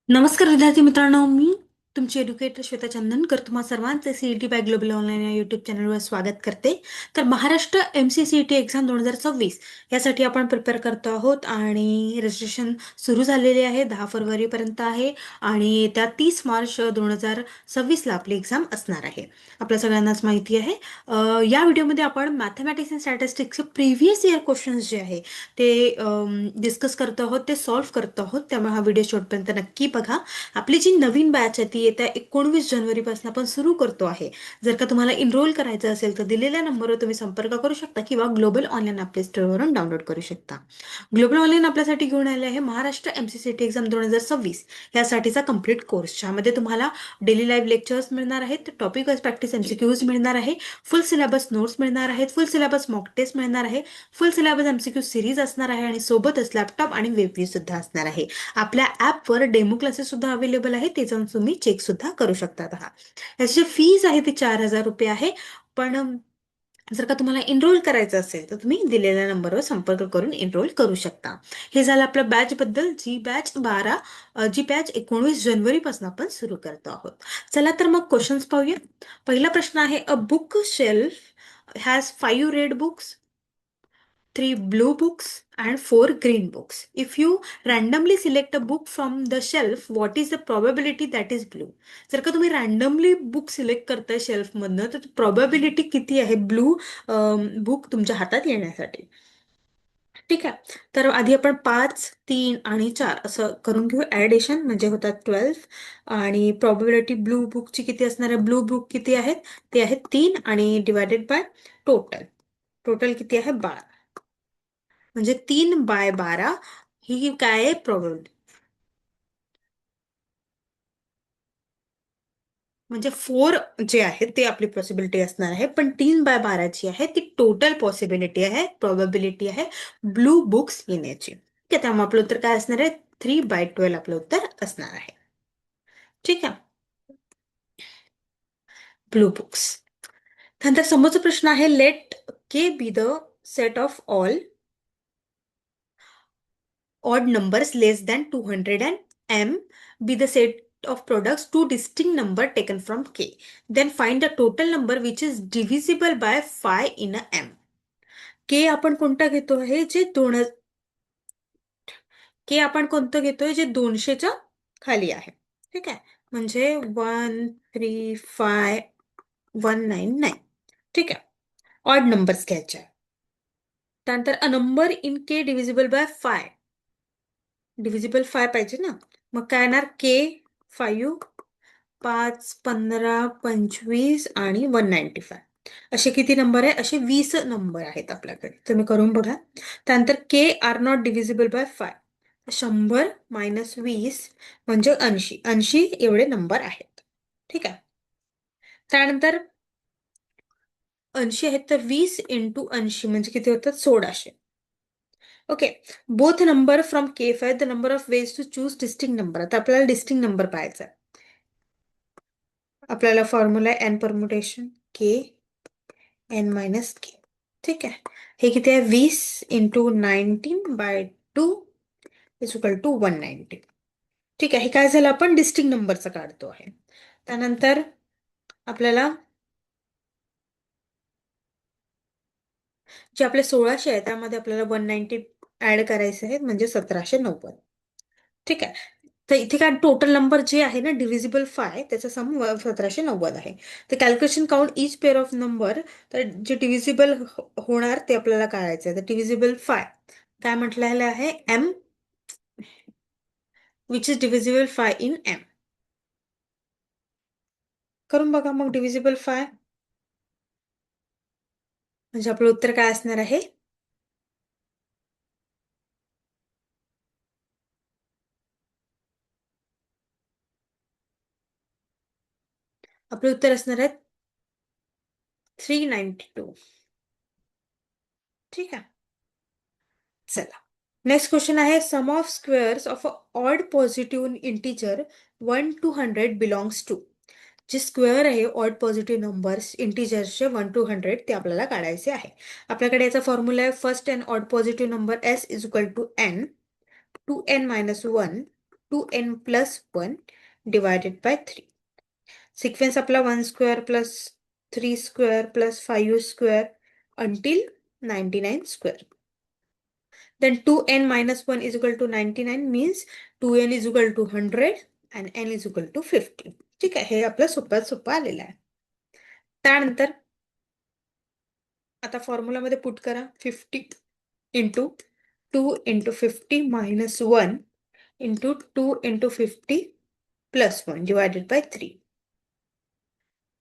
नमस्कार विद्यार्थी मित्रांनो, मी तुमची एज्युकेटर श्वेता चंदनकर तुम्हा सर्वांचे सीईटी बाय ग्लोबल ऑनलाईन या युट्यूब चॅनलवर स्वागत करते. तर महाराष्ट्र MCCET एक्झाम 2026 यासाठी आपण प्रिपेअर करतो आहोत आणि रजिस्ट्रेशन सुरू झालेले आहे. 10 फरवरीपर्यंत आहे आणि येत्या 30 मार्च 2026 ला आपली एक्झाम असणार आहे. आपल्या सगळ्यांनाच माहिती आहे. या व्हिडिओमध्ये आपण मॅथमॅटिक्स अँड स्टॅटिस्टिक्सचे प्रिव्हियस इयर क्वेश्चन्स जे आहे ते डिस्कस करतो आहोत, ते सॉल्व्ह करतो आहोत. त्यामुळे हा व्हिडिओ शेवटपर्यंत नक्की बघा. आपली जी नवीन बॅच आहे ती येत्या 19 जानेवारीपासून आपण सुरू करतो आहे. जर का तुम्हाला इनरोल करायचं असेल तर दिलेल्या नंबरवर तुम्ही संपर्क करू शकता किंवा ग्लोबल ऑनलाईन आपल्या स्टोअरवरून डाउनलोड करू शकता. ग्लोबल ऑनलाईन आपल्यासाठी घेऊन आले आहे महाराष्ट्र MCCET एक्झाम 2026 यासाठीचा कम्प्लीट कोर्स, ज्यामध्ये तुम्हाला डेली लाईव्ह लेक्चर्स मिळणार आहेत, टॉपिक वाईज प्रॅक्टिस MCQs मिळणार आहे, फुल सिलेबस नोट्स मिळणार आहेत, फुल सिलेबस मॉक टेस्ट मिळणार आहे, फुल सिलेबस MCQ सिरीज असणार आहे आणि सोबतच लॅपटॉप आणि वेब व्ह्यू सुद्धा असणार आहे. आपल्या ॲपवर डेमो क्लासेस सुद्धा अवेलेबल आहे, ते जाऊन तुम्ही चेक सुद्धा करू शकता. याची फीज आहे ती 4,000 रुपये आहे. पण जर का तुम्हाला एनरोल करायचं असेल तर तुम्ही दिलेल्या नंबरवर संपर्क करून एनरोल करू शकता. हे झालं आपल्या बॅच बद्दल. जी बॅच 19 जानेवारीपासून आपण सुरू करतो आहोत. चला तर मग क्वेश्चन्स पाहूया. पहिला प्रश्न आहे, a book shelf has 5 red books, 3 blue books and 4 green books. If you randomly select a book from the shelf, what is the probability that is blue? जर का तुम्ही रॅन्डमली बुक सिलेक्ट करताय shelf मधनं तर probability किती आहे blue book तुमच्या हातात येण्यासाठी? ठीक आहे. तर आधी आपण 5, 3 आणि 4 असं करून घेऊ. ऍडिशन म्हणजे होतात 12 आणि प्रोबॅबिलिटी ब्लू बुकची किती असणार आहे? ब्लू बुक किती आहेत? ते आहेत 3 आणि डिवायडेड बाय टोटल. टोटल किती आहे? 12. म्हणजे 3/12 ही काय आहे? प्रोबॅबिलिटी. म्हणजे 4 जे आहे ते आपली पॉसिबिलिटी असणार आहे, पण 3/12 जी आहे ती टोटल पॉसिबिलिटी आहे, प्रोबॅबिलिटी आहे ब्लू बुक्स येण्याची. ठीक आहे. त्यामुळे आपलं उत्तर काय असणार आहे? 3/12 आपलं उत्तर असणार आहे. ठीक आहे. Blue books. नंतर समोरचा प्रश्न आहे, let k be the set of all odd numbers less than 200 and m be the set of products two distinct number taken from k. Then find the total number which is divisible by 5 in a m. k आपण कोणता घेतो आहे? जे दोन के आपण कोणतं घेतोय? जे 200च्या खाली आहे. ठीक आहे. म्हणजे 135,199. ठीक आहे. ऑड नंबर्स घ्यायचे आहे. त्यानंतर a number in K divisible by 5. Divisible 5 पाहिजे ना. मग काय येणार? के 5, 5, 15, 25 आणि 195. असे किती नंबर आहे? असे 20 नंबर आहेत आपल्याकडे. तुम्ही करून बघा. त्यानंतर के आर नॉट डिव्हिजिबल बाय 5. 100 - 20 म्हणजे 80. 80 एवढे नंबर आहेत. ठीक आहे. त्यानंतर 80 आहेत तर 20 × 80 म्हणजे किती होतात? 1600. Okay. Both number from K5 the number of ways to choose distinct number. आता आपल्याला डिस्टिंक्ट नंबर पाहायचा आहे. आपल्याला formula n permutation k n minus k. ठीक आहे. हे किती आहे? 20 × 19/2 इज इक्वल टू 190. ठीक आहे. हे काय झालं? आपण डिस्टिंक्ट नंबरचं काढतो आहे. त्यानंतर आपल्याला जे आपले 1600 आहे त्यामध्ये आपल्याला 190 ऍड करायचे आहेत, म्हणजे 1790. ठीक आहे. तर इथे काय टोटल नंबर जे आहे ना डिव्हिजिबल 5 त्याचा सम 1790 आहे. तर calculation count each pair of number. तर जे डिव्हिजिबल होणार ते आपल्याला काढायचं आहे. तर डिव्हिजिबल 5 काय म्हटलेलं आहे? M which is divisible 5 in m. करून बघा मग. डिव्हिजिबल 5 म्हणजे आपलं उत्तर काय असणार आहे? आपलं उत्तर असणार आहे 392. ठीक आहे. चला. नेक्स्ट क्वेश्चन आहे, sum of squares of a odd positive integer 1 to 100 belongs to. जे स्क्वेअर आहे ऑड पॉझिटिव्ह नंबर्स इंटिजर्सचे 1 to 100 ते आपल्याला काढायचे आहे. आपल्याकडे याचा फॉर्म्युला आहे, first n odd positive number s is equal to n 2n - 1 2n plus 1 divided by 3. Sequence आपला 1 square plus 3 square plus 5 square until 99 square. Then 2n minus 1 is equal to 99 means 2n is equal to 100 and n is equal to 50. ठीक आहे, हे आपलं सोप्यात सोपं आलेलं आहे. त्यानंतर आता फॉर्म्युलामध्ये पुट करा 50 into 2 into 50 minus 1 into 2 into 50 plus 1 divided by 3.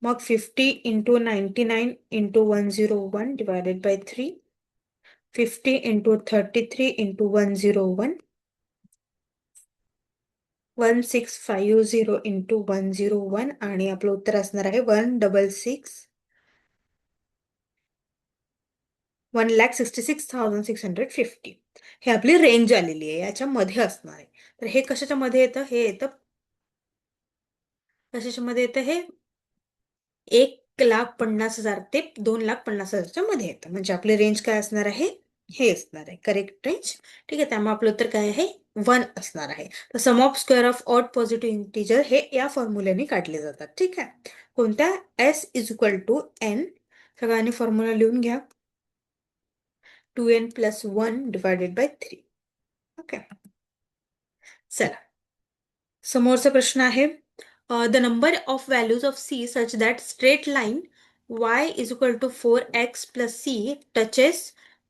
मग 50 into 99 into 101 divided by 3. 50 into 33 into 101. 1650 into 101 आणि आपलं उत्तर असणार आहे 1,66,650. हे आपली रेंज आलेली आहे, याच्यामध्ये असणार आहे. तर हे कशाच्या मध्ये येतं? हे येतं कशाच्या मध्ये येतं? हे 1,50,000 ते 2,50,000च्या मध्ये येतं. म्हणजे आपली रेंज काय असणार आहे? हे असणार आहे करेक्ट रेंज. ठीक आहे, त्यामुळे आपलं उत्तर काय आहे? 1 असणार आहे. तर sum of square of odd positive integer हे या फॉर्म्युल्याने काढले जातात. ठीक आहे, कोणत्या? S is equal to n. सगळ्यांनी फॉर्म्युला लिहून घ्या. 2n plus 1 divided by 3. Okay, चला समोरचा प्रश्न आहे. The number of values of c such that straight line y is equal to 4x plus c touches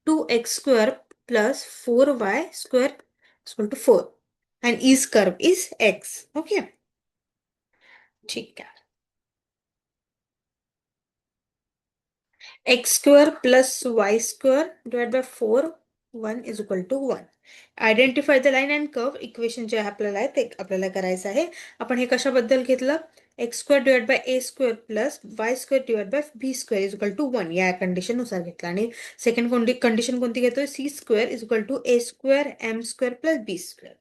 2x square plus 4y square is equal to 4 and each curve is x. Okay, ठीक है. x square plus y square divided by 4 1 is equal to 1. Identify the line and curve equation जे आपल्याला आहे ते आपल्याला करायचं आहे. आपण हे कशाबद्दल घेतलं? X square divide by a square plus y square divide by b square is equal to 1 या कंडिशन नुसार घेतलं. आणि सेकंड कंडिशन कोणती घेतोय? C square is equal to a square m square plus b square.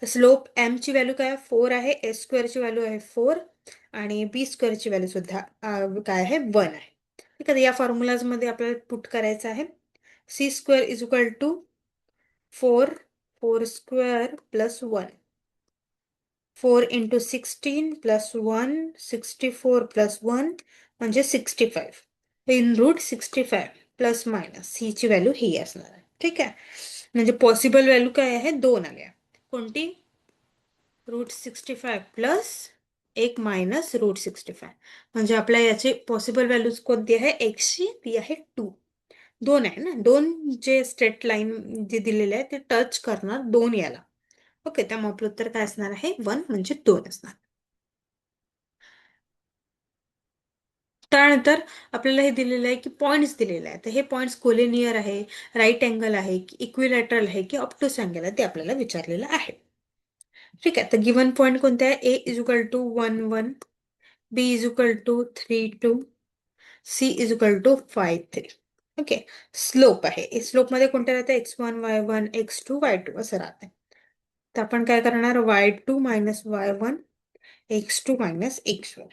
तर slope m ची value काय? 4 आहे. ए स्क्वेअर ची व्हॅल्यू आहे 4 आणि बी स्क्वेअर ची व्हॅल्यू सुद्धा काय आहे? 1 आहे. ठीक आहे, या फॉर्म्युलाज मध्ये आपल्याला पुट करायचं आहे. C square is equal to 4 4 square plus 1. 4 into 16 plus 1 64 plus 1 म्हणजे 65 in root 65 plus minus c ची व्हॅल्यू ही असणार आहे. ठीक आहे, म्हणजे पॉसिबल व्हॅल्यू काय आहे? 2 आल्या. कोणती? Root 65 plus 1 minus root 65. म्हणजे आपल्या याची पॉसिबल व्हॅल्यूज कोणती आहे? एक्सची ती आहे 2. 2 आहे ना, 2 जे स्ट्रेट लाईन जे दिलेले आहे ते टच करणार 2 याला. ओके, त्यामुळे आपलं उत्तर काय असणार आहे? 1 म्हणजे 2 असणार. त्यानंतर आपल्याला हे दिलेलं आहे की पॉइंट्स दिलेले आहे. तर हे पॉइंट्स कोलिनियर आहे, राईट अँगल आहे की इक्विलॅटरल आहे की ऑप्टोस अँगल आहे ते आपल्याला विचारलेलं आहे. ठीक आहे, तर गिवन पॉइंट कोणते आहे? A is equal to 1 1, B is equal to 3 2, C is equal to 5 3. Okay, slope आहे. स्लोप मध्ये कोणते राहते? x1 y1 x2 y2 असं राहते. तर आपण काय करणार? y2 minus y1 x2 minus x1.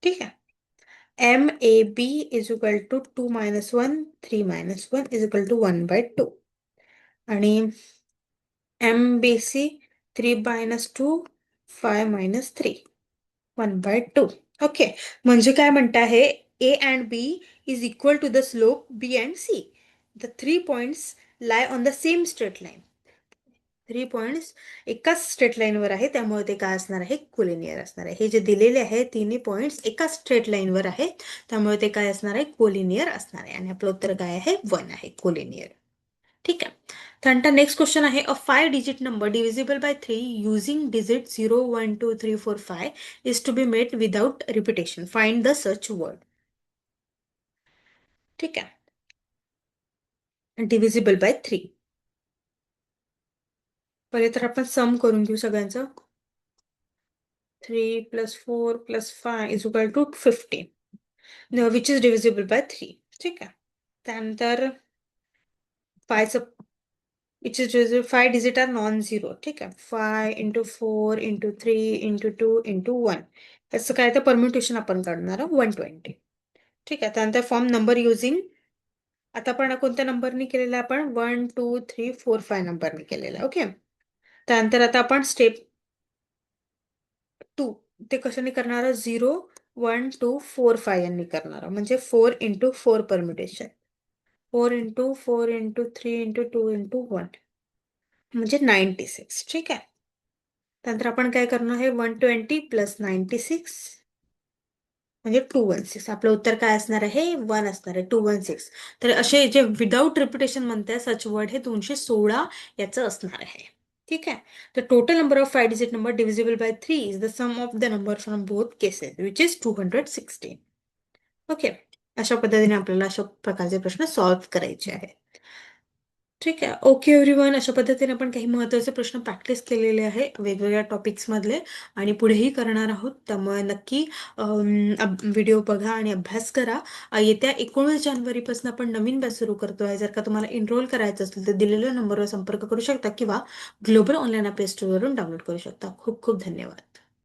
ठीक आहे, MAB is equal to 2 minus 1, 3 minus 1 is equal to 1 by 2. आणि MBC 3 minus 2, 5 minus 3, 1 by 2. Okay, म्हणजे काय म्हणत आहे? A and B is equal to the slope B and C. The 3 points lie on the same straight line. 3 points एकाच straight लाईनवर आहे, त्यामुळे ते काय असणार आहे? कोलिनियर असणार आहे. हे जे दिलेले आहे तिन्ही पॉइंट्स एकाच स्ट्रेट लाईनवर आहे, त्यामुळे ते काय असणार आहे? कोलिनियर असणार आहे. आणि आपलं उत्तर काय आहे? 1 आहे, कोलिनियर. ठीक आहे, त्यानंतर नेक्स्ट क्वेश्चन आहे. A 5 digit number divisible by 3 using digit 0 1 2 3 4 5 is to be made without repetition. Find the such word. ठीक आहे, डिव्हिजिबल बाय 3. पहिले तर आपण सम करून घेऊ सगळ्यांचं. 3 plus 4 plus 5 is equal to 15, which is divisible by 3. ठीक आहे, त्यानंतर 5 which is divisible 5 digit are non-zero. ठीक आहे, 5 into 4 into 3 into 2 into 1 याचं काय? तर परम्युटेशन आपण करणार 120. ठीक आहे, त्यानंतर फॉर्म नंबर युझिंग. आता आपण कोणत्या नंबरनी केलेला? आपण 1 2 3 4 5 नंबरनी केलेला. ओके, त्यानंतर आता आपण स्टेप टू ते कशाने करणार 0 1 2 4 5 यांनी करणार म्हणजे 4 × 4 परम्युटेशन 4 × 4 × 3 × 2 × 1 म्हणजे 96 ठीक आहे. त्यानंतर आपण काय करणार आहे 120 + 96 म्हणजे 216 आपलं उत्तर काय असणार आहे 1 असणार आहे 216. तर असे जे विदाउट रिपिटेशन म्हणते सच वर्ड हे 216 याचं असणार आहे. ठीक आहे. तर total number of 5 digit number divisible by 3 is the sum of the number from both cases which is 216. Okay. अशा पद्धतीने आपल्याला अशा प्रकारचे प्रश्न सॉल्व्ह करायचे आहेत. ठीक आहे. ओके एव्हरीवन, अशा पद्धतीने आपण काही महत्त्वाचे प्रश्न प्रॅक्टिस केलेले आहे वेगवेगळ्या टॉपिक्स मधले आणि पुढेही करणार आहोत. त्यामुळे नक्की व्हिडिओ बघा आणि अभ्यास करा. येत्या 19 जानेवारीपासून आपण नवीन बॅच सुरू करतोय. जर का तुम्हाला एनरोल करायचं असेल तर दिलेल्या नंबरवर संपर्क करू शकता किंवा ग्लोबल ऑनलाईन प्ले स्टोअरवरून डाउनलोड करू शकता. खूप खूप धन्यवाद.